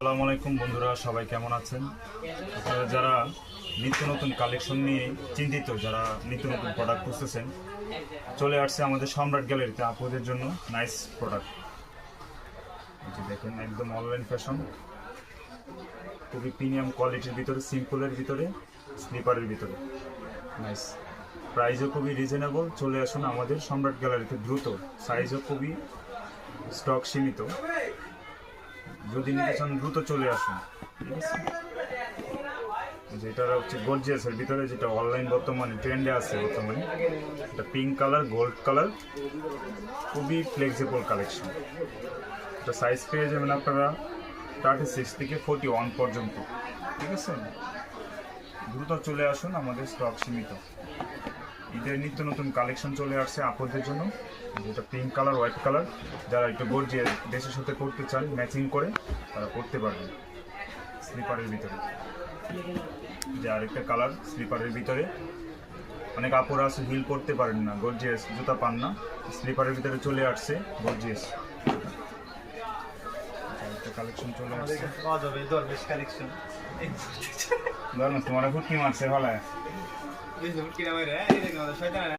আসসালামু আলাইকুম বন্ধুরা, সবাই কেমন আছেন? আপনারা যারা নিত্য নতুন কালেকশন নিয়ে চিন্তিত, যারা নিত্য নতুন প্রোডাক্ট খুঁজতেছেন, চলে আসছে আমাদের সম্রাট গ্যালারিতে আপুদের জন্য নাইস প্রোডাক্ট। দেখেন, একদম অনলাইন ফ্যাশন, খুবই প্রিমিয়াম কোয়ালিটির ভিতরে, সিম্পলের ভিতরে, স্লিপারের ভিতরে নাইস। প্রাইসও খুবই রিজনেবল। চলে আসুন আমাদের সম্রাট গ্যালারিতে দ্রুত। সাইজও খুবই স্টক সীমিত, যদি নিতে চান দ্রুত চলে আসুন, ঠিক আছে? যেটা হচ্ছে গর্জিয়াসের ভিতরে, যেটা অনলাইন বর্তমানে ট্রেন্ডে আছে বর্তমানে, এটা পিঙ্ক কালার, গোল্ড কালার, খুবই ফ্লেক্সিবল কালেকশন। এটা সাইজ পেয়ে যাবেন আপনারা 36 থেকে 41 পর্যন্ত, ঠিক আছে? দ্রুত চলে আসুন, আমাদের স্টক সীমিত। ঈদের নিত্য নতুন কালেকশন চলে আসছে আপনাদের জন্য। যেটা পিঙ্ক কালার, হোয়াইট কালার, যারা একটু গর্জিয়াস ড্রেসের সাথে করতে চান ম্যাচিং করে, তারা করতে পারবেন। স্লিপারের ভিতরে যে আরেকটা কালার, স্লিপারের ভিতরে অনেক আপুরা আছে হিল করতে পারেন না, গর্জিয়াস জুতা পান না, স্লিপারের ভিতরে চলে আসছে গর্জিয়াস একটা কালেকশন চলে আসছে। তোমার হুটকি মারছে ভালো।